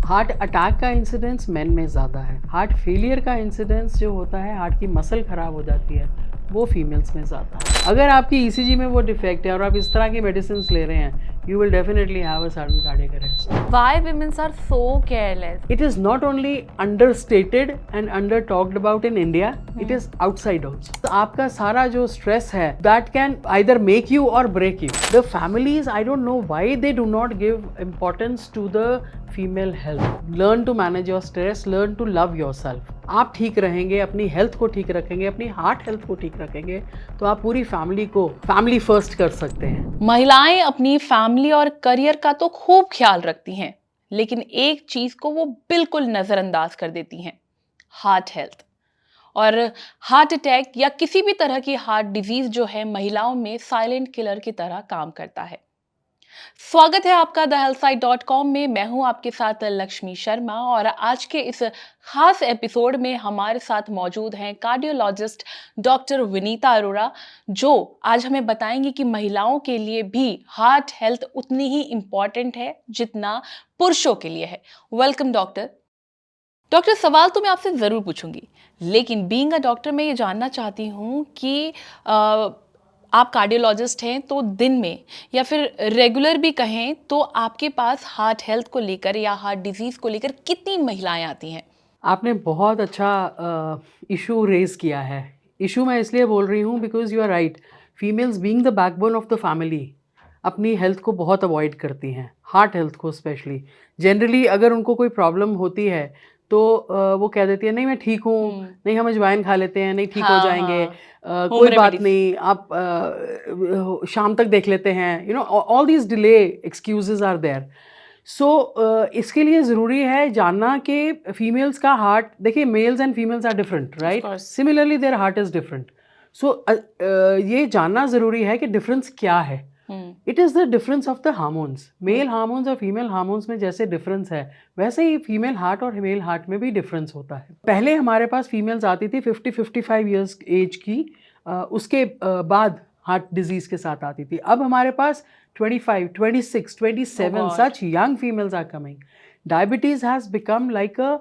Heart attack का incidence main में ज़्यादा है। हार्ट फेलियर का इंसिडेंस जो होता है, हार्ट की मसल ख़राब हो जाती है, वो फीमेल्स में ज़्यादा है। अगर आपकी ईसीजी में वो डिफेक्ट है और आप इस तरह की मेडिसिन ले रहे हैं, you will definitely have a sudden cardiac arrest. Why women are so careless? It is not only understated and under talked about in India, it is outside also. तो आपका सारा जो stress है, that can either make you or break you. The families, I don't know why they do not give importance to the female health. Learn to manage your stress, learn to love yourself. आप ठीक रहेंगे, अपनी health को ठीक रखेंगे, अपनी heart health को ठीक रखेंगे, तो आप पूरी फैमिली को फैमिली फर्स्ट कर सकते हैं। महिलाएं अपनी फैमिली और करियर का तो खूब ख्याल रखती हैं, लेकिन एक चीज को वो बिल्कुल नजरअंदाज कर देती हैं, हार्ट हेल्थ। और हार्ट अटैक या किसी भी तरह की हार्ट डिजीज जो है महिलाओं में साइलेंट किलर की तरह काम करता है। स्वागत है आपका thehealthsite.com में। मैं हूं आपके साथ लक्ष्मी शर्मा और आज के इस खास एपिसोड में हमारे साथ मौजूद हैं कार्डियोलॉजिस्ट डॉक्टर विनीता अरोड़ा, जो आज हमें बताएंगी कि महिलाओं के लिए भी हार्ट हेल्थ उतनी ही इम्पॉर्टेंट है जितना पुरुषों के लिए है। Welcome doctor. सवाल तो मैं आपसे ज़रूर पूछूंगी, लेकिन बीइंग अ डॉक्टर मैं ये जानना चाहती हूँ कि आप कार्डियोलॉजिस्ट हैं तो दिन में या फिर रेगुलर भी कहें तो आपके पास हार्ट हेल्थ को लेकर या हार्ट डिजीज़ को लेकर कितनी महिलाएं आती हैं? आपने बहुत अच्छा इशू रेज किया है। इशू मैं इसलिए बोल रही हूँ because you are right, females being the backbone of the family अपनी हेल्थ को बहुत अवॉइड करती हैं, हार्ट हेल्थ को स्पेशली। जनरली अगर उनको कोई प्रॉब्लम होती है तो वो कह देती है नहीं मैं ठीक हूँ, नहीं हम अजवाइन खा लेते हैं, नहीं ठीक हो जाएंगे, कोई बात नहीं, आप शाम तक देख लेते हैं, you know all these delay excuses are there. So इसके लिए ज़रूरी है जानना कि फीमेल्स का हार्ट, देखिए males and females are different right, similarly their heart is different. So ये जानना ज़रूरी है कि डिफरेंस क्या है। It is the difference of the hormones. Male hormones और फीमेल हार्मोन्स में जैसे डिफरेंस है, वैसे ही फीमेल हार्ट और मेल हार्ट में भी डिफरेंस होता है। पहले हमारे पास फीमेल्स आती थी 50-55 ईयर्स एज की, उसके बाद हार्ट डिजीज़ के साथ आती थी। अब हमारे पास 25, 26, 27 such young females are coming. Diabetes has become like a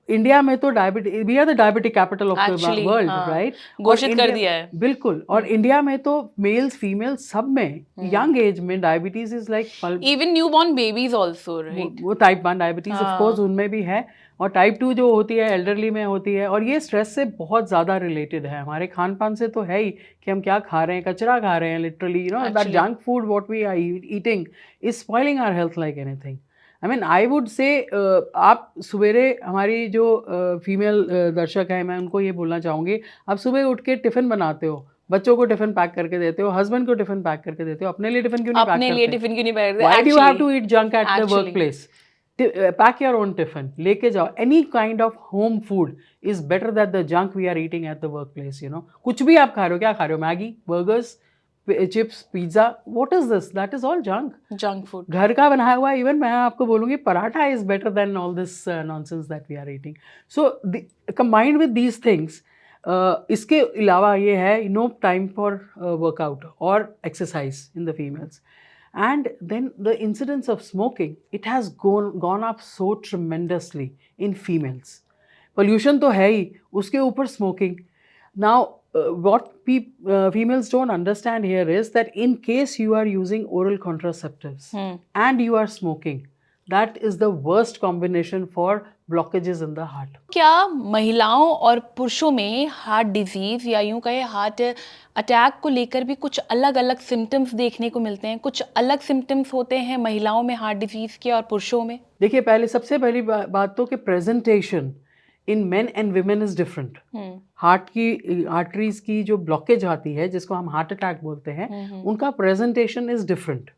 India में तो diabetes, we are the diabetic capital of the world right, घोषित कर दिया है बिल्कुल। और इंडिया में तो मेल्स फीमेल्स सब में यंग एज में diabetes is like even newborn babies also right, वो टाइप 1 डायबिटीज ऑफ कोर्स उनमें भी है, और टाइप 2 जो होती है एल्डरली में होती है। और ये स्ट्रेस से बहुत ज़्यादा रिलेटेड है, हमारे खान पान से तो है ही कि हम क्या खा रहे हैं, कचरा खा रहे हैं literally, you know that junk food what we are eating is spoiling our health like anything. I mean I would say आप सवेरे, हमारी जो फीमेल दर्शक हैं मैं उनको ये बोलना चाहूँगी, आप सुबह उठ के टिफ़िन बनाते हो, बच्चों को टिफ़िन पैक करके देते हो, हस्बैंड को टिफ़िन पैक करके देते हो, अपने लिए टिफ़िन क्यों नहीं पैक करते? अपने लिए टिफ़िन क्यों नहीं पैक करते? Why do you have to eat junk at the workplace? Pack your own tiffin, लेके जाओ। Any kind of home food is better than the junk we are eating at the workplace, you know. कुछ भी आप खा रहे हो, क्या खा रहे हो? Maggi, burgers, chips, pizza, what is this? That is all junk. Junk food घर का बनाया हुआ, इवन मैं आपको बोलूँगी paratha is better than all this nonsense that we are eating. So combined with these things, इसके अलावा ये है no time for workout or exercise in the females. And then the incidence of smoking, it has gone up so tremendously in females. Pollution तो है ही, उसके ऊपर smoking. Now what females don't understand here is that in case you are using oral contraceptives and you are smoking, that is the worst combination for blockages in the heart. क्या महिलाओं और पुरुषों में heart disease या यूं कहे heart attack को लेकर भी कुछ अलग अलग सिम्टम्स देखने को मिलते हैं? कुछ अलग सिम्टम्स होते हैं महिलाओं में हार्ट डिजीज के और पुरुषों में? देखिए, पहले सबसे पहली बात तो कि presentation in main and women is different. Heart की आर्टरीज की जो ब्लॉकेज आती है, जिसको हम हार्ट अटैक बोलते हैं, उनका प्रेजेंटेशन इज डिफरेंट।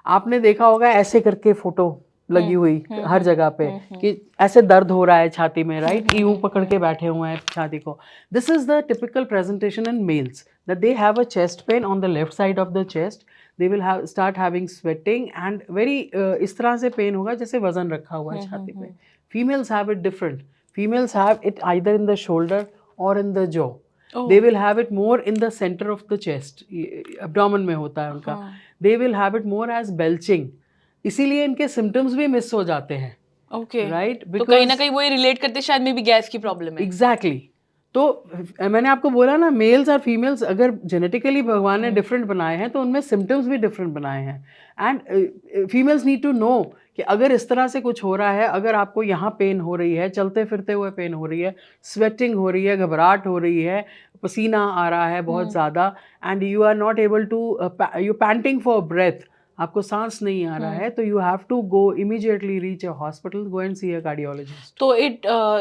आपने देखा होगा ऐसे करके फोटो लगी हुई हर जगह पे कि ऐसे दर्द हो रहा है छाती में, राइट, यूं पकड़ के बैठे हुए हैं छाती को। This is the typical presentation in males, that they have a chest pain on the left side of the chest, they will start having sweating and very इस तरह से पेन होगा जैसे वजन रखा हुआ है छाती पे। Females have it different. Females have it either in the shoulder or in the jaw. They will have it more in the center of the chest, abdomen में होता है उनका. They will have it more as belching. इसीलिए इनके symptoms भी miss हो जाते हैं, ओके राइट? तो कहीं ना कहीं वो रिलेट करते शायद मे भी गैस की प्रॉब्लम है। एग्जैक्टली तो मैंने आपको बोला ना, मेल्स और फीमेल्स अगर जेनेटिकली भगवान ने डिफरेंट बनाए हैं तो उनमें सिम्टम्स भी डिफरेंट बनाए हैं। And females need to know कि अगर इस तरह से कुछ हो रहा है, अगर आपको यहाँ पेन हो रही है, चलते फिरते हुए पेन हो रही है, स्वेटिंग हो रही है, घबराहट हो रही है, पसीना आ रहा है बहुत ज़्यादा, and you are not able to, you panting for breath, आपको सांस नहीं आ रहा है, तो you have to go immediately reach a hospital, go and see a cardiologist. तो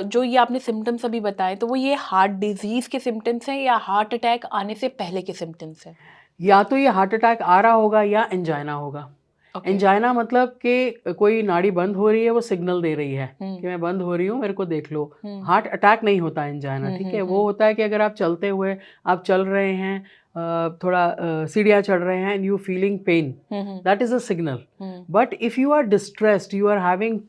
जो ये आपने सिम्टम्स अभी बताए तो वो ये हार्ट डिजीज के सिम्टम्स हैं या हार्ट अटैक आने से पहले के सिम्टम्स हैं? या तो ये हार्ट अटैक आ रहा होगा या एंजाइना होगा। एंजाइना मतलब कि कोई नाड़ी बंद हो रही है, वो सिग्नल दे रही है कि मैं बंद हो रही हूँ, मेरे को देख लो। हार्ट अटैक नहीं होता एंजाइना, ठीक है? वो होता है कि अगर आप चलते हुए, आप चल रहे हैं, थोड़ा सीढ़ियाँ चढ़ रहे हैं, and you feeling pain, that is a signal. But if you are distressed, you are having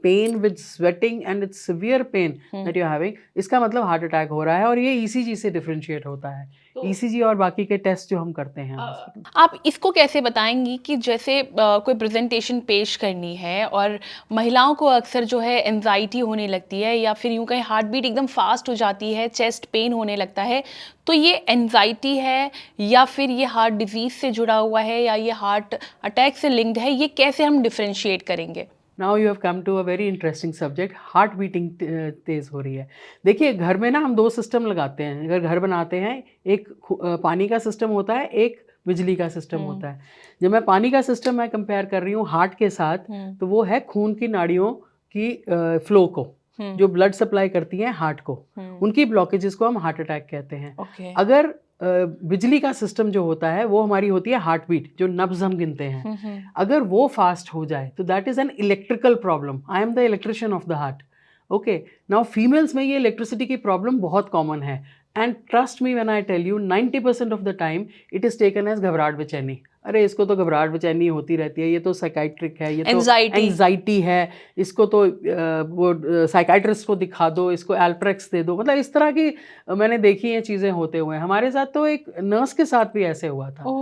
pain with sweating and it's severe pain that you're having, इसका मतलब हार्ट अटैक हो रहा है, और ये ईसीजी से डिफरेंशिएट होता है। ईसीजी और बाकी के टेस्ट जो हम करते हैं हॉस्पिटल। आप इसको कैसे बताएंगी कि जैसे कोई प्रेजेंटेशन पेश करनी है और महिलाओं को अक्सर जो है एंजाइटी होने लगती है या फिर यूं कहीं हार्ट बीट एकदम फास्ट हो जाती है, चेस्ट पेन होने लगता है, तो ये एंजाइटी है या फिर ये हार्ट डिजीज से जुड़ा हुआ है या ये हार्ट अटैक से लिंक्ड है, ये कैसे हम डिफरेंशिएट करेंगे? Now you have come to a very interesting subject, heart beating तेज़ हो रही है। देखिए, घर में ना हम 2 सिस्टम लगाते हैं, अगर घर बनाते हैं, एक पानी का सिस्टम होता है, एक बिजली का सिस्टम होता है। जब मैं पानी का सिस्टम मैं कंपेयर कर रही हूँ हार्ट के साथ, तो वो है खून की नाड़ियों की फ्लो को, जो ब्लड सप्लाई करती हैं हार्ट को, उनकी ब्लॉकेजेस को हम हार्ट अटैक कहते हैं। अगर बिजली का सिस्टम जो होता है, वो हमारी होती है हार्ट बीट, जो नब्ज हम गिनते हैं, अगर वो फास्ट हो जाए तो that is an electrical problem. I am the electrician of the heart. Okay, now females में ये इलेक्ट्रिसिटी की प्रॉब्लम बहुत कॉमन है, and trust me when I tell you, 90% of the time it is taken as घबराहट बेचैनी। अरे इसको तो घबराहट बेचैनी होती रहती है, ये तो साइकाइट्रिक है, ये तो एंजाइटी है, इसको तो वो साइकाइट्रिस्ट को दिखा दो, इसको एल्प्रेक्स दे दो। मतलब इस तरह की मैंने देखी हैं चीज़ें होते हुए। हमारे साथ तो एक नर्स के साथ भी ऐसे हुआ था।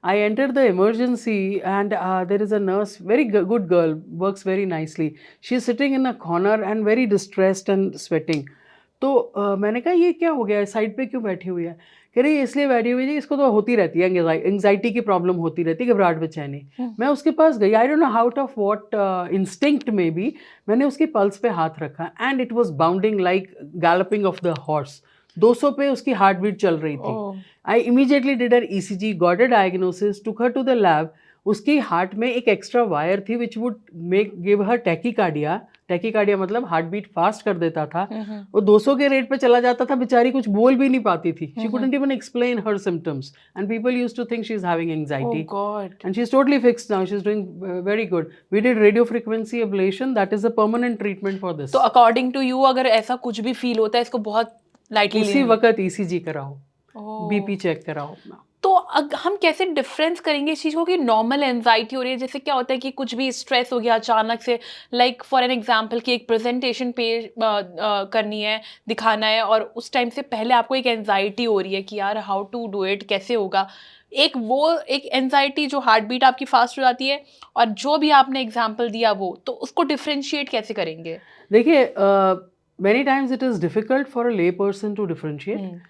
I entered the emergency and there is a nurse, very good girl, works very nicely. She is sitting in a corner and very distressed and sweating. तो मैंने कहा ये क्या हो गया, साइड पे क्यों बैठी हुई है? कह रही इसलिए बैठी हुई है, इसको तो होती रहती है, एंग्जाइटी की प्रॉब्लम होती रहती है, घबराहट बेचैनी। मैं उसके पास गई, I don't know out of what instinct में भी, मैंने उसकी पल्स पे हाथ रखा, and it was bounding like galloping of the horse. 200 पे उसकी हार्ट बीट चल रही थी। I immediately did an ECG, got a diagnosis, took her to the lab. उसकी हार्ट में एक एक्स्ट्रा वायर थी which would give her tachycardia. Tachycardia मतलब हार्ट बीट फास्ट कर देता था। वो 200 के रेट पे चला जाता था, बेचारी कुछ बोल भी नहीं पाती थी। She couldn't even explain her symptoms, and people used to think she is having anxiety, and she is totally fixed now, she is doing very good. We did radio frequency ablation, that is a permanent treatment for this. तो according to you अगर ऐसा कुछ भी feel होता है, इसको बहुत lightly उसी वक्त ईसीजी कराओ, बीपी चेक कराओ अपना। तो हम कैसे डिफरेंस करेंगे इस चीज़ को कि नॉर्मल एंजाइटी हो रही है, जैसे क्या होता है कि कुछ भी स्ट्रेस हो गया अचानक से, लाइक फॉर एन एग्जांपल कि एक प्रेजेंटेशन पे करनी है, दिखाना है, और उस टाइम से पहले आपको एक एंजाइटी हो रही है कि यार हाउ टू डू इट, कैसे होगा। एक एंजाइटी जो हार्ट बीट आपकी फास्ट हो जाती है, और जो भी आपने एग्जाम्पल दिया वो, तो उसको डिफ्रेंशिएट कैसे करेंगे? देखिए, many times it is difficult for a ले पर्सन टू डिफरेंशिएट।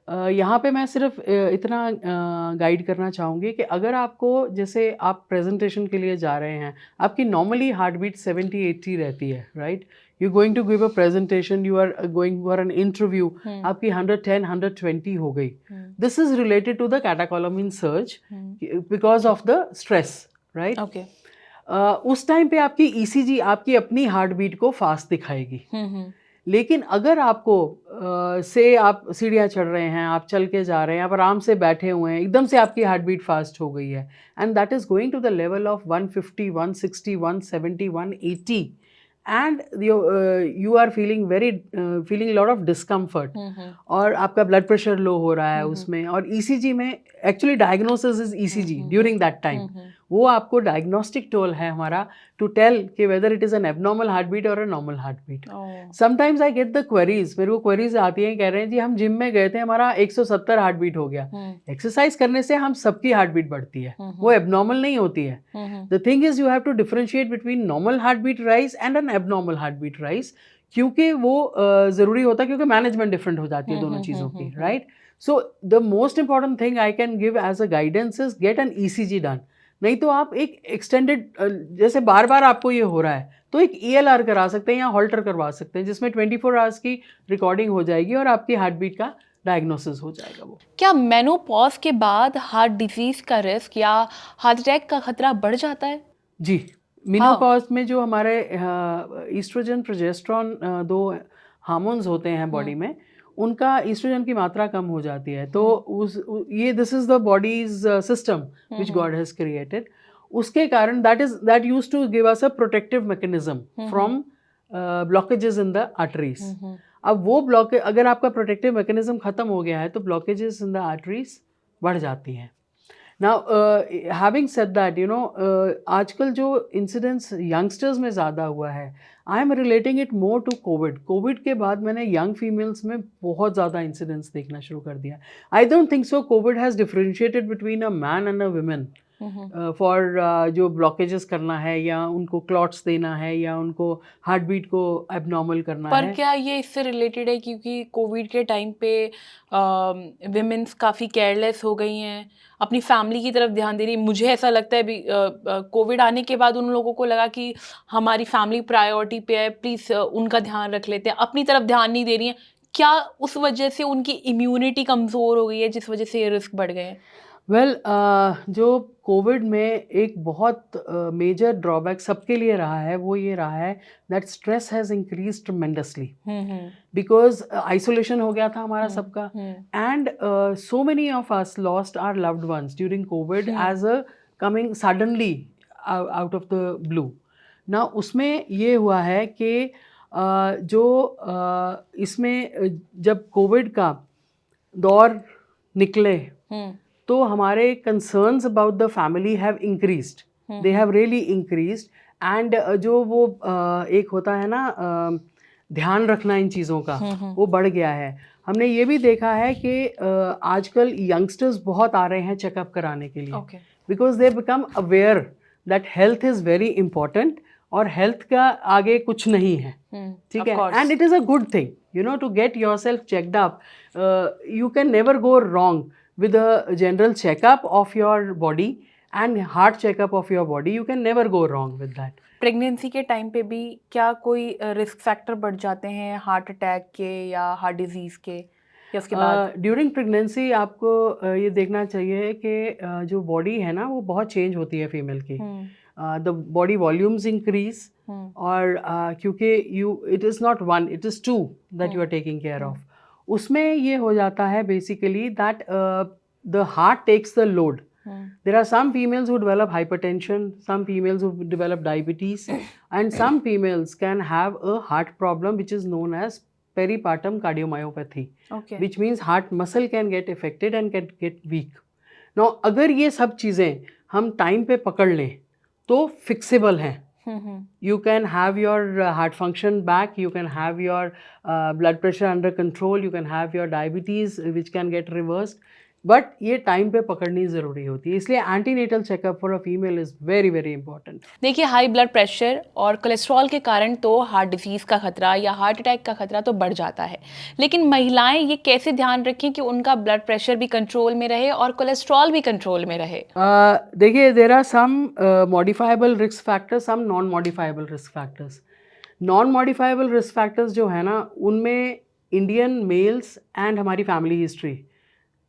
यहाँ पे मैं सिर्फ इतना गाइड करना चाहूँगी कि अगर आपको, जैसे आप प्रेजेंटेशन के लिए जा रहे हैं, आपकी नॉर्मली हार्ट बीट 70-80 रहती है, right? You going to give a presentation, you are going for an interview, आपकी 110-120 हो गई। This is related to the catecholamine surge because of the stress, right? Okay. उस टाइम पे आपकी ईसीजी आपकी अपनी हार्ट बीट को फास्ट दिखाएगी। लेकिन अगर आपको से आप सीढ़ियाँ चढ़ रहे हैं, आप चल के जा रहे हैं, आप आराम से बैठे हुए हैं, एकदम से आपकी हार्ट बीट फास्ट हो गई है, and that is going to the level of 150, 160, 170, 180, and you are feeling lot of discomfort, और आपका ब्लड प्रेशर लो हो रहा है उसमें, और ईसीजी में actually diagnosis is ECG during that time. वो आपको डायग्नोस्टिक टूल है हमारा टू टेल कि whether it is an abnormal heart beat और a normal heart beat. Sometimes I get the queries, मेरे को क्वेरीज आती हैं, कह रहे हैं जी हम जिम में गए थे, हमारा 170 हार्ट बीट हो गया. एक्सरसाइज करने से हम सबकी हार्ट बीट बढ़ती है, वो एबनॉर्मल नहीं होती है. The thing is you have to differentiate between normal heart beat rise and an abnormal heart beat rise, क्योंकि वो ज़रूरी होता है, क्योंकि मैनेजमेंट डिफरेंट हो जाती है दोनों चीज़ों की, right. So the most important thing I can give as a guidance is get an ECG done. नहीं तो आप एक एक्सटेंडेड, जैसे बार बार आपको ये हो रहा है तो एक ELR करा सकते हैं या हॉल्टर करवा सकते हैं, जिसमें 24 आवर्स की रिकॉर्डिंग हो जाएगी और आपकी हार्ट बीट का डायग्नोसिस हो जाएगा. वो क्या मेनोपॉज के बाद हार्ट डिजीज का रिस्क या हार्ट अटैक का खतरा बढ़ जाता है? जी, मेनोपॉज में जो हमारे ईस्ट्रोजन प्रोजेस्टेरॉन दो हार्मोन्स होते हैं बॉडी में, उनका ईस्ट्रोजन की मात्रा कम हो जाती है. तो ये this is the body's system which God has created. उसके कारण that used to give us a protective mechanism from blockages in the arteries. अब वो ब्लॉकेज, अगर आपका प्रोटेक्टिव मैकेनिज्म खत्म हो गया है तो ब्लॉकेजेस इन द आर्टरीज बढ़ जाती हैं. Now having said that, you know, आजकल जो इंसिडेंट्स यंगस्टर्स में ज़्यादा हुआ है, I am relating it more to Covid के बाद मैंने यंग फीमेल्स में बहुत ज़्यादा इंसिडेंट्स देखना शुरू कर दिया. I don't think so Covid has differentiated between a man and a women for जो ब्लॉकेजेस करना है या उनको क्लॉट्स देना है या उनको हार्ट बीट को एबनॉर्मल करना पर है. क्या ये इससे रिलेटेड है, क्योंकि कोविड के टाइम पे विमेंस काफ़ी केयरलेस हो गई हैं, अपनी फैमिली की तरफ ध्यान दे रही. मुझे ऐसा लगता है भी कोविड आने के बाद उन लोगों को लगा कि हमारी फैमिली प्रायोरिटी पे है, प्लीज़ उनका ध्यान रख लेते हैं, अपनी तरफ ध्यान नहीं दे रही हैं. क्या उस वजह से उनकी इम्यूनिटी कमज़ोर हो गई है, जिस वजह से ये रिस्क बढ़ गए हैं? वेल, जो कोविड में एक बहुत मेजर ड्रॉबैक सबके लिए रहा है, वो ये रहा है that stress has increase tremendously, because isolation हो गया था हमारा सबका. And so many of us lost our loved ones during Covid as a coming suddenly out of the blue. ना उसमें ये हुआ है कि इसमें जब कोविड का दौर निकले तो हमारे concerns about the family have increased, they have really increased. And जो वो एक होता है ना, ध्यान रखना इन चीज़ों का, वो बढ़ गया है. हमने ये भी देखा है कि आजकल यंगस्टर्स बहुत आ रहे हैं चेकअप कराने के लिए, because they become aware that health is very important और हेल्थ का आगे कुछ नहीं है. ठीक है, and it is a good thing, you know, to get yourself checked up. You can never go wrong with a general checkup of your body and heart checkup of your body. You can never go wrong with that. Pregnancy के time पे भी क्या कोई risk factor बढ़ जाते हैं heart attack के या हार्ट डिजीज़ के, या उसके बाद? ड्यूरिंग प्रेगनेंसी आपको ये देखना चाहिए कि जो बॉडी है ना वो बहुत चेंज होती है फीमेल की. द बॉडी वॉल्यूम्स इंक्रीज, और क्योंकि it is not one, it is two that you are taking care of. उसमें ये हो जाता है basically that the heart takes the load. There are some females who develop hypertension, some females who develop diabetes, and some females can have a heart problem which is known as peripartum cardiomyopathy, which means heart muscle can get affected and can get weak. Now, अगर ये सब चीज़ें हम time पे पकड़ लें तो fixable हैं. You can have your heart function back, you can have your blood pressure under control, you can have your diabetes which can get reversed, but ये टाइम पे पकड़नी ज़रूरी होती है. इसलिए antenatal checkup for a female is very very important. देखिए, high blood pressure और cholesterol के कारण तो हार्ट डिजीज़ का खतरा या हार्ट अटैक का खतरा तो बढ़ जाता है, लेकिन महिलाएं ये कैसे ध्यान रखें कि उनका ब्लड प्रेशर भी कंट्रोल में रहे और कोलेस्ट्रॉल भी कंट्रोल में रहे? देखिए, there are some modifiable risk factors, some non modifiable risk factors. Non modifiable risk factors जो है ना, उनमें इंडियन मेल्स एंड हमारी family history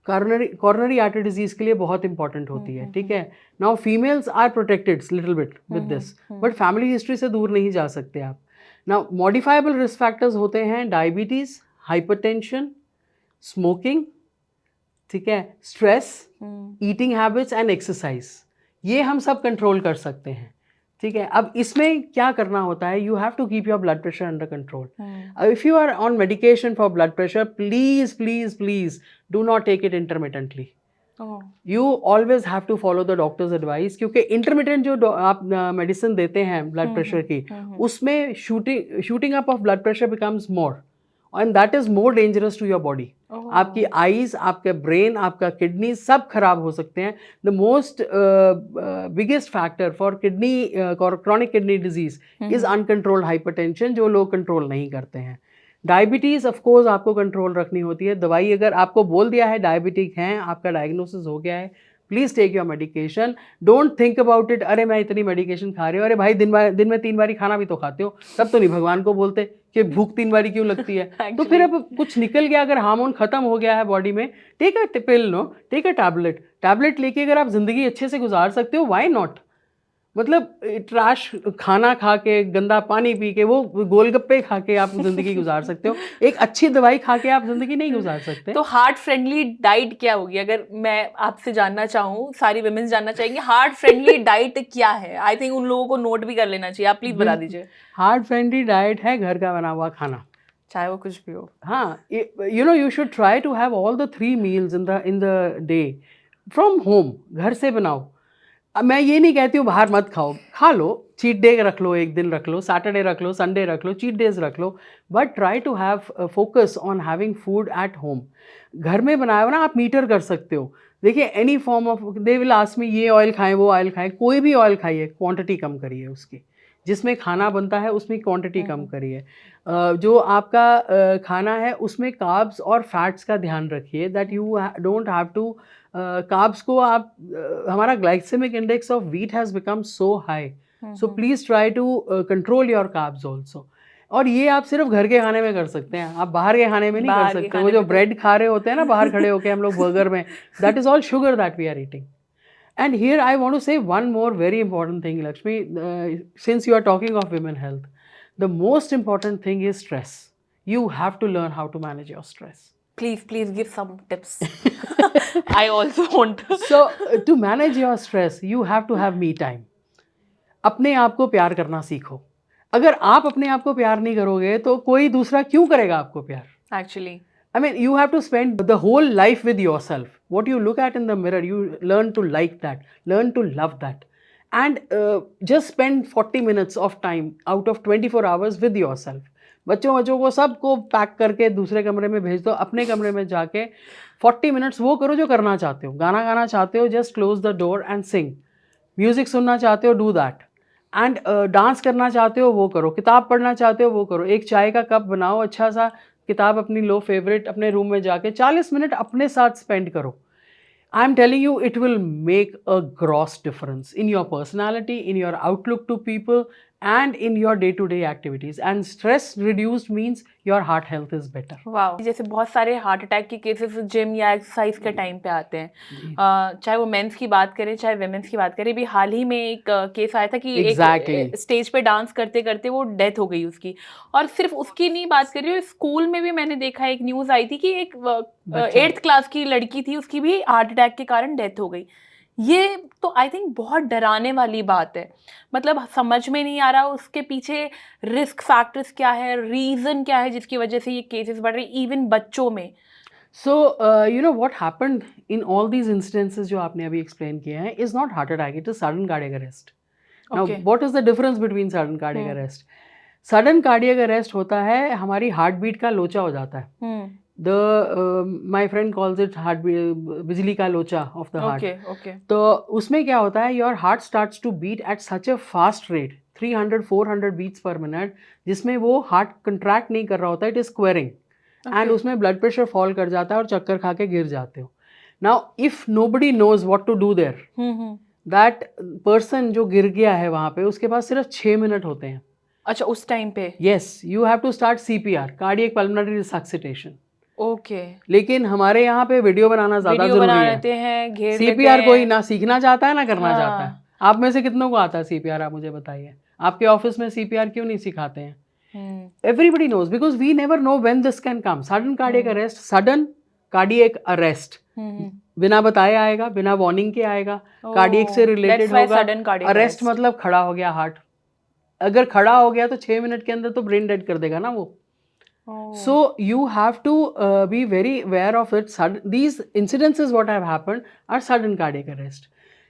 coronary artery disease के लिए बहुत इंपॉर्टेंट होती है. ठीक है, now females are protected little bit with this, but family history से दूर नहीं जा सकते आप. नाउ मॉडिफाइबल रिस्क फैक्टर्स होते हैं डायबिटीज, हाइपरटेंशन, स्मोकिंग, ठीक है, stress, eating habits and exercise. ये हम सब कंट्रोल कर सकते हैं. ठीक है, अब इसमें क्या करना होता है, you have to keep your blood pressure under control. If you are on medication for blood pressure, please please please do not take it intermittently. Oh, you always have to follow the doctor's advice, क्योंकि intermittent जो आप medicine देते हैं blood pressure की, उसमें shooting up of blood pressure becomes more, and that is more dangerous to your body. Oh, आपकी eyes, आपका brain, आपका किडनी सब खराब हो सकते हैं. The most biggest factor for kidney chronic kidney disease is uncontrolled hypertension, जो लोग कंट्रोल नहीं करते हैं. डायबिटीज़ ऑफ कोर्स आपको कंट्रोल रखनी होती है. दवाई अगर आपको बोल दिया है डायबिटिक हैं, आपका डायग्नोसिस हो गया है, please take your medication. Don't think about it, अरे मैं इतनी मेडिकेशन खा रही हूँ. अरे भाई, दिन में 3 बारी खाना भी तो खाते हो, तब तो नहीं भगवान को बोलते कि भूख 3 बारी क्यों लगती है. तो फिर अब कुछ निकल गया, अगर हार्मोन खत्म हो गया है बॉडी में, take a pill, no take a tablet लेके अगर आप ज़िंदगी अच्छे से गुजार सकते हो, व्हाई नॉट. मतलब ट्रैश खाना खा के, गंदा पानी पी के, वो गोलगप्पे खा के आप ज़िंदगी गुजार सकते हो. एक अच्छी दवाई खा के आप ज़िंदगी नहीं गुजार सकते. तो हार्ट फ्रेंडली डाइट क्या होगी? अगर मैं आपसे जानना चाहूँ, सारी विमेन्स जानना चाहेंगे, हार्ट फ्रेंडली डाइट क्या है? आई थिंक उन लोगों को नोट भी कर लेना चाहिए. आप प्लीज बता दीजिए. हार्ट फ्रेंडली डाइट है घर का बना हुआ खाना, चाहे वो कुछ भी हो. हाँ. You know, you should try to have all the 3 meals in the day from home. घर से बनाओ. अब मैं ये नहीं कहती हूँ बाहर मत खाओ, खा लो, चीट डे रख लो, एक दिन रख लो, सैटरडे रख लो, संडे रख लो, चीट डेज रख लो, but try to have focus on having food at home. घर में बनाया हो ना, आप मीटर कर सकते हो. देखिए, any form of, they will ask me ये ऑयल खाएं, वो ऑयल खाएं, कोई भी ऑयल खाइए, क्वांटिटी कम करिए उसकी. जिसमें खाना बनता है उसमें क्वांटिटी कम करिए. जो आपका खाना है उसमें कार्ब्स और फैट्स का ध्यान रखिए, that you don't have to. Carbs को आप, हमारा glycemic index of wheat has become so high, so please try to control your carbs also. और ये आप सिर्फ घर के खाने में कर सकते हैं, आप बाहर के खाने में नहीं कर सकते. वो जो ब्रेड खा रहे होते हैं ना बाहर खड़े होके हम लोग बर्गर में, that is all sugar that we are eating. And here I want to say one more very important thing, Lakshmi. Since you are talking of women health, the most important thing is stress. You have to learn how to manage your stress. Please give some tips. I also want. So to manage your stress, you have to have me time. अपने आप को प्यार करना सीखो. अगर आप अपने आप को प्यार नहीं करोगे तो कोई दूसरा क्यों करेगा आपको प्यार? Actually. I mean, you have to spend the whole life with yourself. What you look at in the mirror, you learn to like that, learn to love that. And just spend 40 minutes of time out of 24 hours with yourself. बच्चों को सबको pack करके दूसरे कमरे में भेज दो. अपने कमरे में जाके 40 मिनट्स वो करो जो करना चाहते हो. गाना गाना चाहते हो, just close the door and Singh. Music सुनना चाहते हो, डू दैट. एंड डांस करना चाहते हो, वो करो. किताब पढ़ना चाहते हो, वो करो. एक चाय का कप बनाओ, अच्छा सा किताब अपनी लो फेवरेट, अपने रूम में जाके 40 मिनट अपने साथ स्पेंड करो. I am telling you, it will make a gross difference in your personality, in your outlook to people, and in your day-to-day activities. And stress reduced means your heart health is better. Wow. जैसे बहुत सारे heart attack के cases gym या exercise के time पे आते हैं. चाहे वो मेंस की बात करें चाहे वुमेन्स की बात करें. भी हाल ही में एक केस आया था कि एक स्टेज पे डांस करते करते वो डेथ हो गई उसकी. और सिर्फ उसकी नहीं बात कर रही हूँ, स्कूल में भी मैंने देखा, एक न्यूज़ आई थी कि एक 8th क्लास की लड़की थी, उसकी भी हार्ट अटैक के कारण डेथ हो गई. ये तो आई थिंक बहुत डराने वाली बात है. मतलब समझ में नहीं आ रहा उसके पीछे रिस्क फैक्टर्स क्या है, रीजन क्या है जिसकी वजह से ये केसेस बढ़ रहे इवन बच्चों में. So you know what happened in all these instances जो आपने अभी explain किए हैं is not heart attack, it is sudden cardiac arrest. Now what is the difference between sudden cardiac arrest? Sudden cardiac arrest होता है हमारी heart beat का लोचा हो जाता है. My friend calls it heart बिजली का लोचा of the heart. Okay. तो उसमें क्या होता है, your heart starts to beat at such a fast rate, 300-400 beats per minute, जिसमें वो हार्ट कंट्रैक्ट नहीं कर रहा होता है, it is squaring. एंड उसमें ब्लड प्रेशर फॉल कर जाता है और चक्कर खा के गिर जाते हो. Now if nobody knows what to do there, that person जो गिर गया है वहां पे, उसके पास सिर्फ 6 मिनट होते हैं. अच्छा, उस टाइम पे? Yes, you have to start CPR, cardiac pulmonary resuscitation. Okay. लेकिन हमारे यहाँ पे वीडियो बनाना ज्यादा जरूरी है. CPR कोई ना सीखना चाहता है ना करना चाहता है. आप में से कितनों को आता है CPR, आप मुझे बताइए. आपके ऑफिस में CPR क्यों नहीं सिखाते हैं? Everybody knows because we never know when this can come. Sudden cardiac arrest, sudden cardiac arrest. बिना बताए आएगा, बिना वार्निंग के आएगा, कार्डियक से रिलेटेड होगा. अरेस्ट मतलब खड़ा हो गया हार्ट. अगर खड़ा हो गया तो 6 मिनट के अंदर तो ब्रेन डेड कर देगा ना वो. So you have to be very aware of it. These incidences what have happened are sudden cardiac arrest.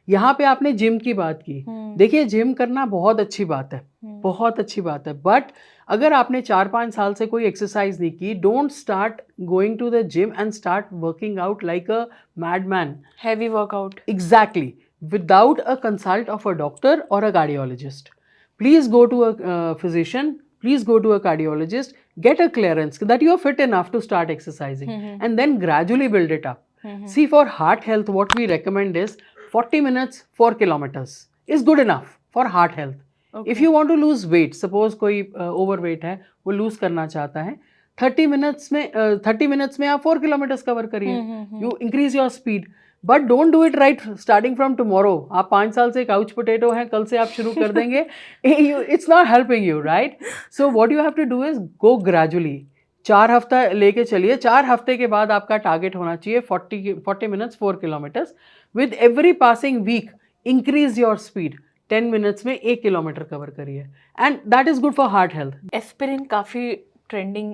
यहाँ पे आपने जिम की बात की, देखिए जिम करना बहुत अच्छी बात है, बहुत अच्छी बात है, बट अगर आपने 4-5 साल से कोई एक्सरसाइज नहीं की, don't start going to the gym and start working out like a madman. Heavy workout. Exactly. Without a consult of a doctor or a cardiologist. Please go to a physician, please go to a cardiologist, get a clearance that you are fit enough to start exercising and then gradually build it up. See, for heart health, what we recommend is 40 minutes, 4 kilometers is good enough for heart health. Okay. If you want to lose weight, suppose कोई overweight है, वो lose करना चाहता है, 30 minutes में आप 4 kilometers cover करिए. You increase your speed. But don't do it right starting from tomorrow. आप 5 साल से काउच पोटैटो हैं, कल से आप शुरू कर देंगे, it's not helping you, right? So what you have to do is go gradually. 4 हफ्ता लेके चलिए. 4 हफ्ते के बाद आपका टारगेट होना चाहिए 40 minutes 4 kilometres. With every passing week increase your speed. 10 minutes में 1 किलोमीटर कवर करिए and that is good for heart health. Aspirin काफ़ी ट्रेंडिंग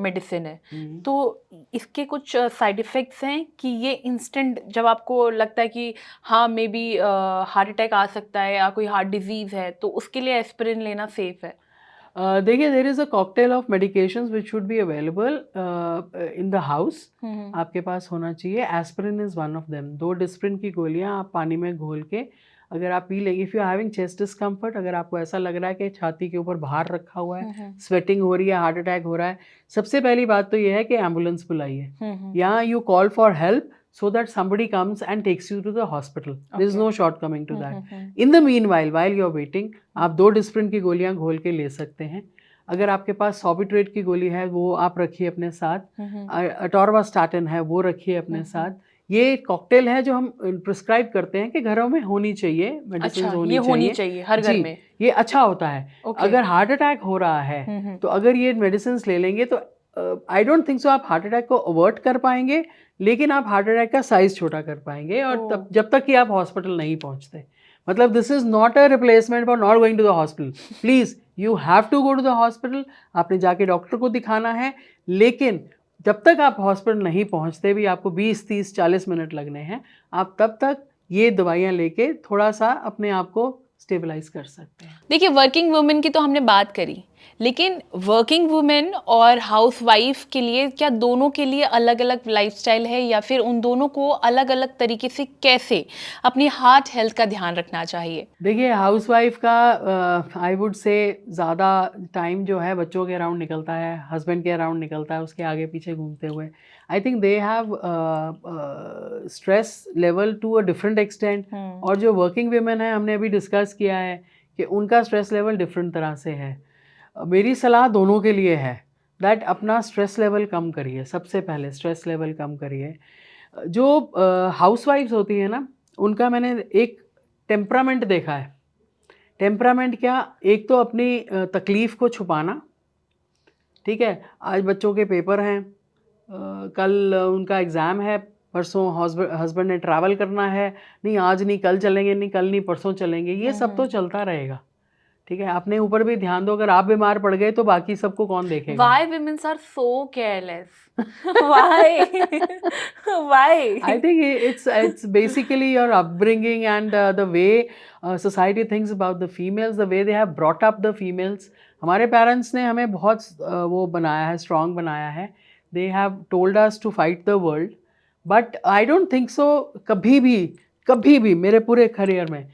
मेडिसिन है, तो इसके कुछ साइड इफ़ेक्ट्स हैं कि ये इंस्टेंट जब आपको लगता है कि हाँ मे बी हार्ट अटैक आ सकता है या कोई हार्ट डिजीज़ है, तो उसके लिए एस्पिरिन लेना सेफ है? देखिए, there is a cocktail of medications which should be available in the house. आपके पास होना चाहिए. Aspirin is one of them. 2 Disprin की गोलियां आप पानी में घोल के अगर आप पी लेंगे, if you are having chest discomfort, अगर आपको ऐसा लग रहा है कि छाती के ऊपर भार रखा हुआ है, स्वेटिंग हो रही है, हार्ट अटैक हो रहा है, सबसे पहली बात तो ये है कि एम्बुलेंस बुलाइए या you call for help so that somebody comes and takes you to the hospital. There is no shortcoming to that. In the meanwhile, while you are waiting, आप 2 डिस्प्रिन की गोलियां घोल के ले सकते हैं. अगर आपके पास सॉबिट्रेट की गोली है वो आप रखिए अपने साथ. अटोरवास्टैटिन है वो रखिए अपने साथ. ये कॉकटेल है जो हम प्रिस्क्राइब करते हैं कि घरों में होनी चाहिए, मेडिसिन अच्छा, होनी ये चाहिए. होनी चाहिए हर घर में. ये अच्छा होता है. अगर हार्ट अटैक हो रहा है तो अगर ये मेडिसिन ले लेंगे तो आई डोंट थिंक सो आप हार्ट अटैक को अवॉइड कर पाएंगे, लेकिन आप हार्ट अटैक का साइज छोटा कर पाएंगे. और तब जब तक कि आप हॉस्पिटल नहीं पहुंचते, मतलब this is not a replacement for not going to the hospital. Please you have to go to the hospital. आपने जाके डॉक्टर को दिखाना है, लेकिन जब तक आप हॉस्पिटल नहीं पहुंचते भी आपको 20, 30, 40 मिनट लगने हैं, आप तब तक ये दवाइयाँ लेके थोड़ा सा अपने आप को स्टेबलाइज कर सकते हैं. देखिए, वर्किंग वुमेन की तो हमने बात करी, लेकिन वर्किंग वुमेन और हाउसवाइफ के लिए क्या दोनों के लिए अलग अलग लाइफस्टाइल है, या फिर उन दोनों को अलग अलग तरीके से कैसे अपनी हार्ट हेल्थ का ध्यान रखना चाहिए? देखिए, हाउसवाइफ का आई वुड से ज़्यादा टाइम जो है बच्चों के अराउंड निकलता है, हस्बैंड के अराउंड निकलता है, उसके आगे पीछे घूमते हुए. I think they have stress level to a different extent. और जो वर्किंग वीमेन है, हमने अभी डिस्कस किया है कि उनका स्ट्रेस लेवल डिफरेंट तरह से है. मेरी सलाह दोनों के लिए है दैट अपना स्ट्रेस लेवल कम करिए. सबसे पहले स्ट्रेस लेवल कम करिए. जो हाउसवाइफ्स होती हैं ना, उनका मैंने एक टेम्परामेंट देखा है. टेम्परामेंट क्या, एक तो अपनी तकलीफ़ को छुपाना. ठीक है, आज बच्चों के पेपर हैं, कल उनका एग्ज़ाम है, परसों हस्बैंड ने ट्रैवल करना है, नहीं आज नहीं कल चलेंगे, नहीं कल नहीं परसों चलेंगे, ये सब तो चलता रहेगा. ठीक है, अपने ऊपर भी ध्यान दो. अगर आप बीमार पड़ गए तो बाकी सबको कौन देखेगा? Why women are so careless? Why? Why? I think it's basically your upbringing and the way society thinks about the females, the way they have brought up the females. हमारे पेरेंट्स ने हमें बहुत वो बनाया है, स्ट्रॉन्ग बनाया है. They have told us to fight the world, but I don't think so. कभी भी मेरे पूरे करियर में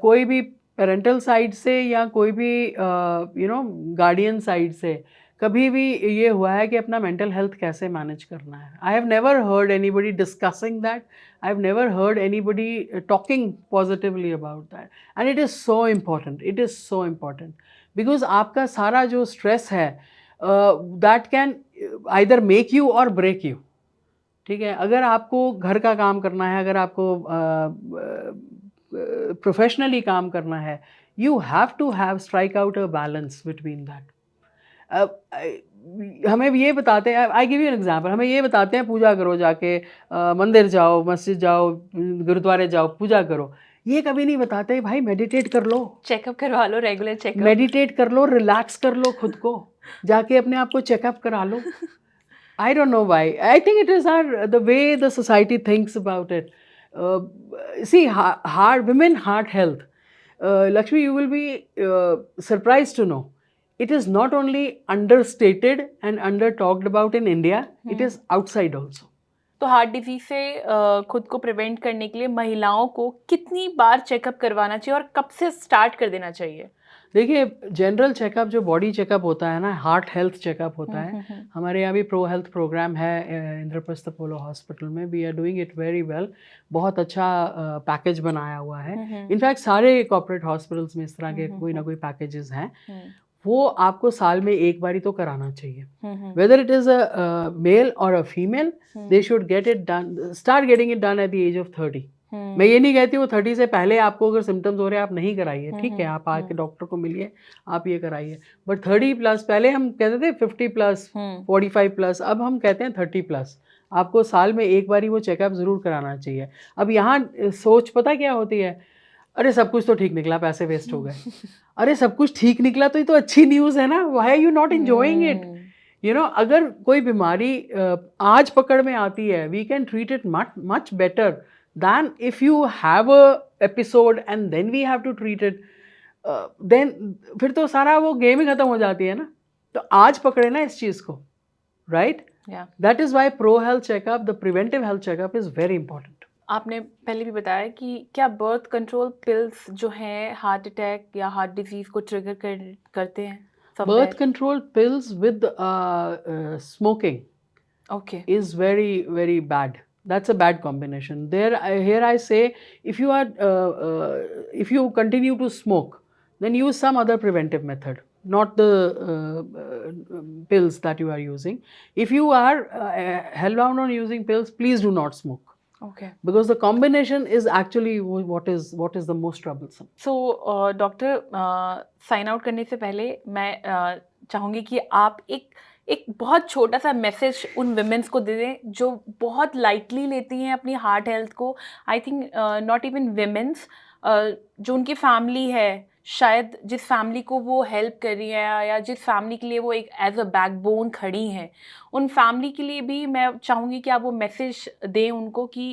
कोई भी पेरेंटल साइड से या कोई भी गार्डियन साइड से कभी भी ये हुआ है कि अपना मेंटल हेल्थ कैसे मैनेज करना है. I have never heard anybody discussing that. I have never heard anybody talking positively about that. And it is so important. It is so important because आपका सारा जो स्ट्रेस है that can either make you और break you. ठीक है, अगर आपको घर का काम करना है, अगर आपको प्रोफेशनली काम करना है, you have to have strike out a balance between that. हमें ये बताते हैं, I give you an example, हमें ये बताते हैं पूजा करो, जाके मंदिर जाओ, मस्जिद जाओ, गुरुद्वारे जाओ, पूजा करो. ये कभी नहीं बताते भाई मेडिटेट कर लो, चेकअप करवा लो, रेगुलर चेकअप, मेडिटेट कर लो, रिलैक्स कर लो खुद को. जाके अपने आप को चेकअप करा लो. I don't know why. I think it is the way the society thinks about it. Uh, See, heart health. Lakshmi, you will be surprised to know it is not only understated and under talked about in India. It is outside also. तो heart disease से खुद को prevent करने के लिए महिलाओं को कितनी बार चेकअप करवाना चाहिए और कब से स्टार्ट कर देना चाहिए? देखिए, जनरल चेकअप जो बॉडी चेकअप होता है ना, हार्ट हेल्थ चेकअप होता है. हमारे यहाँ भी प्रो हेल्थ प्रोग्राम है इंद्रप्रस्थ अपोलो हॉस्पिटल में. We are doing it very well. बहुत अच्छा पैकेज बनाया हुआ है. इनफैक्ट सारे कॉर्पोरेट हॉस्पिटल्स में इस तरह के कोई ना कोई पैकेजेस हैं. वो आपको साल में एक बारी तो कराना चाहिए. Whether it is a male और a female, they should get it done, start getting it done at the age of 30. मैं ये नहीं कहती वो 30 से पहले आपको अगर सिम्टम्स हो रहे हैं आप नहीं कराइए, ठीक है, आप आके डॉक्टर को मिलिए, आप ये कराइए. बट 30 प्लस, पहले हम कहते थे 50 प्लस, 45 प्लस, अब हम कहते हैं 30 प्लस. आपको साल में एक बारी वो चेकअप ज़रूर कराना चाहिए. अब यहाँ सोच पता क्या होती है, अरे सब कुछ तो ठीक निकला, पैसे वेस्ट हो गए. अरे सब कुछ ठीक निकला तो ये तो अच्छी न्यूज़ है ना. Why are you not enjoying it? You know, अगर कोई बीमारी आज पकड़ में आती है, we can treat it much better than if you have a episode and then we have to treat it. Then फिर तो सारा वो गेम ही खत्म हो जाती है ना. तो आज पकड़े ना इस चीज़ को, right? Yeah. That is why pro health checkup, the preventive health checkup is very important. आपने पहले भी बताया कि क्या बर्थ कंट्रोल पिल्स जो हैं हार्ट अटैक या हार्ट डिजीज को ट्रिगर करते हैं? Birth control pills with smoking Okay. is very, very bad. That's a bad combination. Here I say, if you continue to smoke, then use some other preventive method, not the pills that you are using. If you are hellbound on using pills, please do not smoke. Okay. Because the combination is actually what is the most troublesome. So, doctor sign out करने से पहले मैं चाहूँगी कि आप एक बहुत छोटा सा मैसेज उन विमेंस को दे दें जो बहुत लाइटली लेती हैं अपनी हार्ट हेल्थ को. I think not even women's, जो उनकी फैमिली है, शायद जिस फैमिली को वो हेल्प कर रही है या जिस फैमिली के लिए वो एक एज अ बैकबोन खड़ी हैं, उन फैमिली के लिए भी मैं चाहूँगी कि आप वो मैसेज दें उनको कि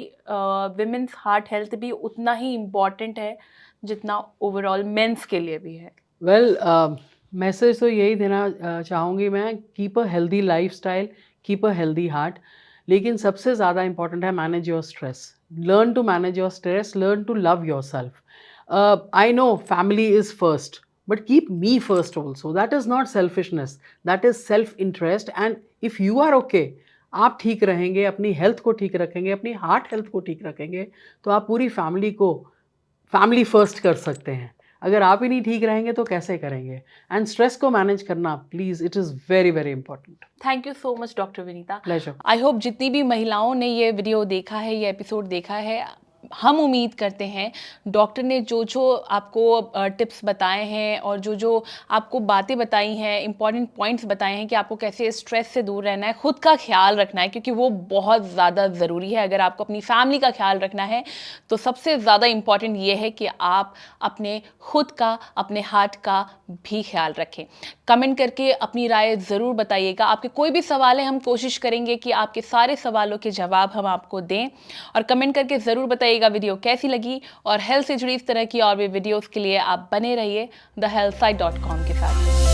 विमेंस हार्ट हेल्थ भी उतना ही इम्पॉर्टेंट है जितना ओवरऑल मेंस के लिए भी है. वेल, मैसेज तो यही देना चाहूँगी मैं, keep a healthy lifestyle, keep a healthy heart. लेकिन सबसे ज़्यादा इम्पॉर्टेंट है manage your stress. Learn to manage your stress, learn to love yourself. I know family is first, but keep me first also. That is not selfishness, that is self-interest. And if you are okay, आप ठीक रहेंगे, अपनी health को ठीक रखेंगे, अपनी heart health को ठीक रखेंगे, तो आप पूरी फैमिली को फैमिली फर्स्ट कर सकते हैं. अगर आप ही नहीं ठीक रहेंगे तो कैसे करेंगे? एंड स्ट्रेस को मैनेज करना please, it is very very important. Thank you so much doctor Vinita. Pleasure. I hope जितनी भी महिलाओं ने ये वीडियो देखा है, ये एपिसोड देखा है, हम उम्मीद करते हैं डॉक्टर ने जो जो आपको टिप्स बताए हैं और जो जो आपको बातें बताई हैं, इंपॉर्टेंट पॉइंट्स बताए हैं कि आपको कैसे स्ट्रेस से दूर रहना है, खुद का ख्याल रखना है, क्योंकि वो बहुत ज़्यादा ज़रूरी है. अगर आपको अपनी फैमिली का ख्याल रखना है तो सबसे ज़्यादा इम्पॉर्टेंट ये है कि आप अपने खुद का, अपने हार्ट का भी ख्याल रखें. कमेंट करके अपनी राय ज़रूर बताइएगा. आपके कोई भी सवाल है, हम कोशिश करेंगे कि आपके सारे सवालों के जवाब हम आपको दें. और कमेंट करके ज़रूर बताइएगा वीडियो कैसी लगी. और हेल्थ से जुड़ी इस तरह की और भी वीडियोस के लिए आप बने रहिए thehealthsite.com के साथ.